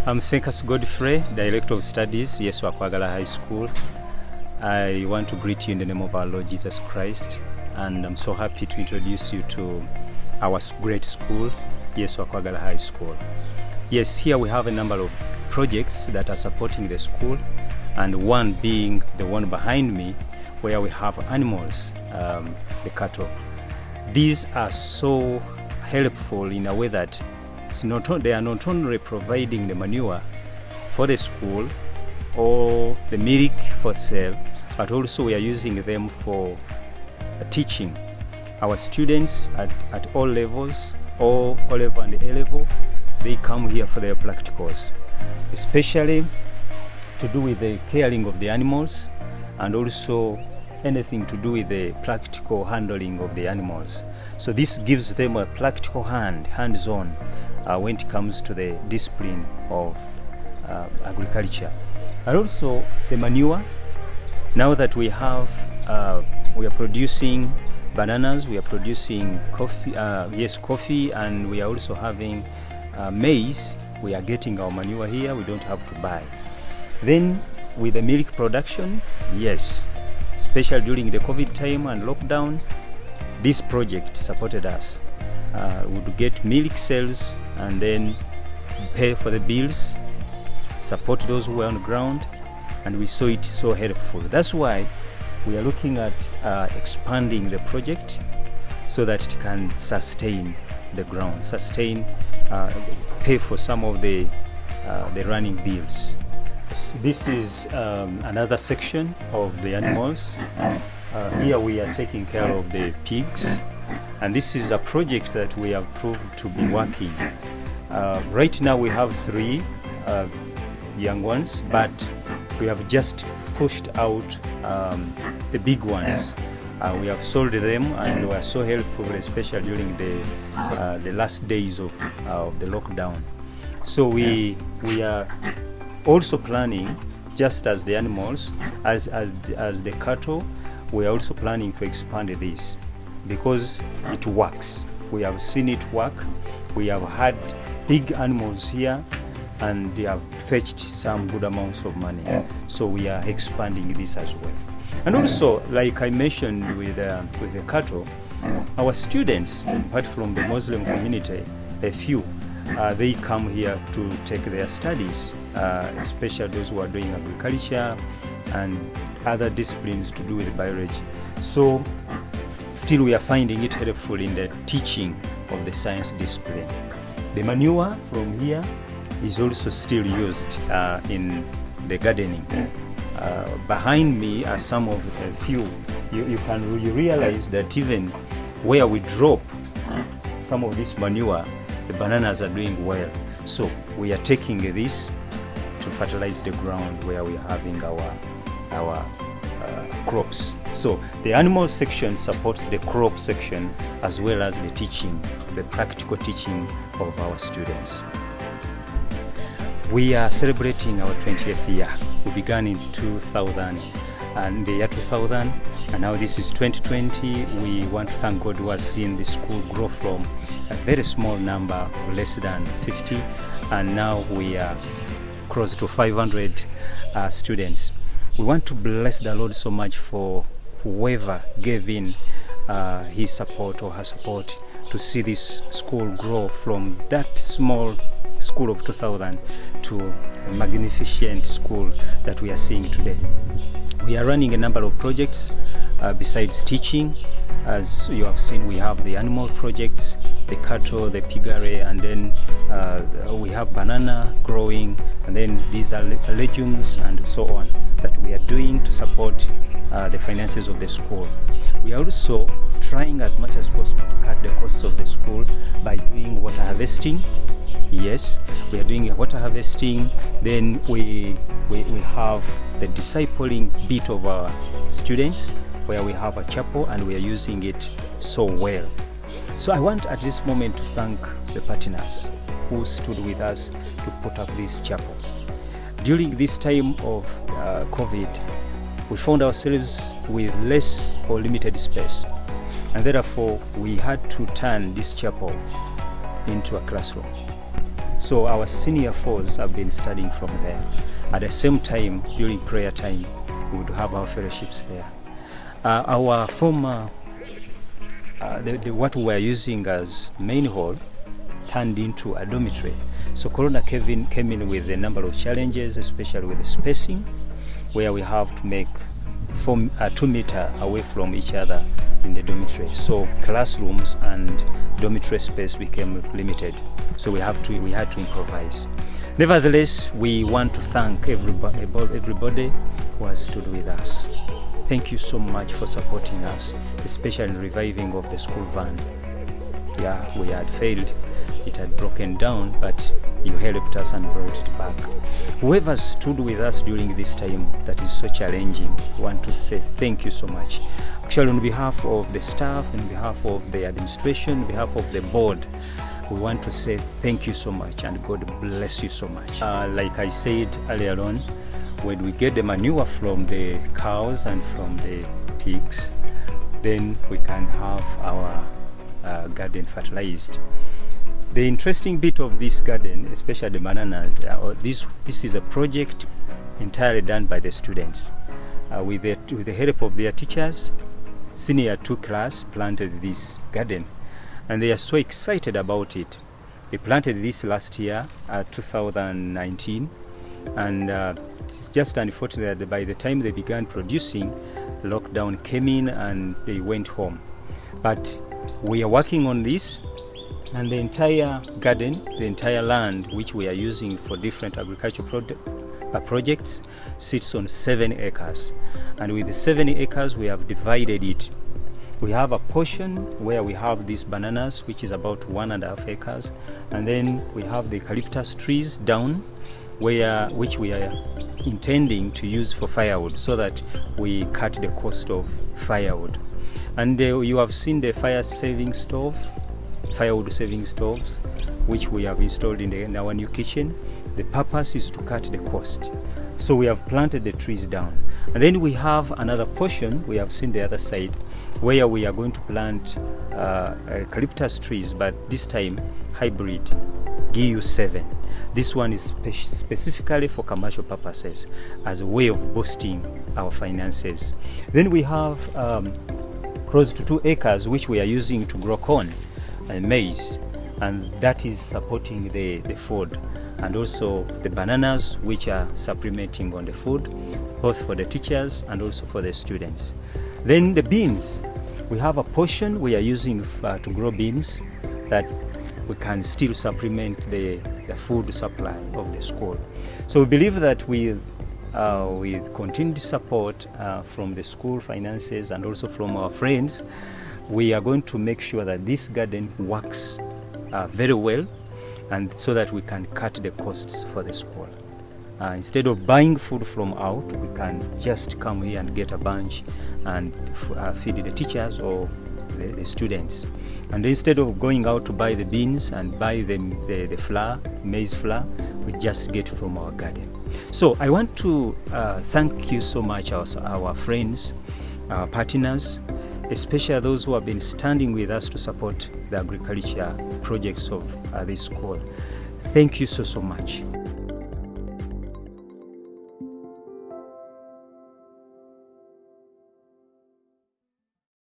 I'm Senkas Godfrey, Director of Studies, Yesu Akwagala High School. I want to greet you in the name of our Lord Jesus Christ, and I'm so happy to introduce you to our great school, Yesu Akwagala High School. Yes, here we have a number of projects that are supporting the school, and one being the one behind me, where we have animals, the cattle. These are so helpful in a way that they are not only providing the manure for the school or the milk for sale, but also we are using them for teaching our students at all levels, O level and A level. They come here for their practicals, especially to do with the caring of the animals and also anything to do with the practical handling of the animals. So this gives them a practical hands-on when it comes to the discipline of agriculture. And also the manure. Now that we are producing bananas, we are producing coffee, coffee, and we are also having maize. We are getting our manure here, we don't have to buy. Then with the milk production, yes, especially during the COVID time and lockdown, this project supported us. We would get milk sales and then pay for the bills, support those who were on the ground, and we saw it so helpful. That's why we are looking at expanding the project so that it can sustain the ground, pay for some of the running bills. This is another section of the animals. Here we are taking care of the pigs, and this is a project that we have proved to be working. Right now we have 3 young ones, but we have just pushed out the big ones. We have sold them, and they were so helpful, especially during the last days of the lockdown. So we are also planning, just as the animals, as the cattle, we are also planning to expand this because it works. We have seen it work. We have had big animals here, and they have fetched some good amounts of money. So we are expanding this as well. And also, like I mentioned with the cattle, our students, apart from the Muslim community, a few, they come here to take their studies, especially those who are doing agriculture and other disciplines to do with biology. So still we are finding it helpful in the teaching of the science discipline. The manure from here is also still used in the gardening. Behind me are some of the few. You realize that even where we drop some of this manure, the bananas are doing well. So we are taking this to fertilize the ground where we are having our crops. So the animal section supports the crop section as well as the teaching, the practical teaching of our students. We are celebrating our 20th year. We began in 2000, and the year 2000, and now this is 2020. We want to thank God who has seen the school grow from a very small number, less than 50, and now we are close to 500 students. We want to bless the Lord so much for whoever gave in his support or her support to see this school grow from that small school of 2000 to a magnificent school that we are seeing today. We are running a number of projects besides teaching. As you have seen, we have the animal projects, the cattle, the piggery, and then we have banana growing, and then these are legumes and so on that we are doing to support the finances of the school. We are also trying as much as possible to cut the costs of the school by doing water harvesting. Yes, we are doing water harvesting. Then we have the discipling bit of our students, where we have a chapel and we are using it so well. So I want at this moment to thank the partners who stood with us to put up this chapel. During this time of COVID, we found ourselves with less or limited space, and therefore we had to turn this chapel into a classroom. So our senior fours have been studying from there. At the same time, during prayer time, we would have our fellowships there. Our former, what we were using as main hall turned into a dormitory. So Corona came in with a number of challenges, especially with the spacing, where we have to make 2 meters away from each other in the dormitory. So classrooms and dormitory space became limited. So we had to improvise. Nevertheless, we want to thank everybody who has stood with us. Thank you so much for supporting us, especially in reviving of the school van. Yeah, we had failed. It had broken down, but you helped us and brought it back. Whoever stood with us during this time that is so challenging, we want to say thank you so much. Actually, on behalf of the staff, on behalf of the administration, on behalf of the board, we want to say thank you so much and God bless you so much. Like I said earlier on, when we get the manure from the cows and from the pigs, then we can have our garden fertilized. The interesting bit of this garden, especially the bananas, this is a project entirely done by the students. With the help of their teachers, senior 2 class planted this garden, and they are so excited about it. They planted this last year, 2019, and it's just unfortunate that by the time they began producing, lockdown came in and they went home. But we are working on this. And the entire garden, the entire land which we are using for different agricultural projects sits on 7 acres. And with the 7 acres, we have divided it. We have a portion where we have these bananas, which is about 1.5 acres. And then we have the eucalyptus trees down, which we are intending to use for firewood, so that we cut the cost of firewood. And you have seen the firewood saving stoves, which we have installed in our new kitchen. The purpose is to cut the cost. So we have planted the trees down. And then we have another portion, we have seen the other side, where we are going to plant eucalyptus trees, but this time hybrid GU7. This one is specifically for commercial purposes as a way of boosting our finances. Then we have close to 2 acres, which we are using to grow corn and maize, and that is supporting the food, and also the bananas, which are supplementing on the food, both for the teachers and also for the students. Then the beans, we have a portion we are using to grow beans that we can still supplement the food supply of the school. So we believe that with continued support from the school finances and also from our friends, we are going to make sure that this garden works very well, and so that we can cut the costs for the school. Instead of buying food from out, we can just come here and get a bunch and feed the teachers or the students. And instead of going out to buy the beans and buy the flour, maize flour, we just get from our garden. So I want to thank you so much, our friends, our partners, especially those who have been standing with us to support the agriculture projects of this school. Thank you so much.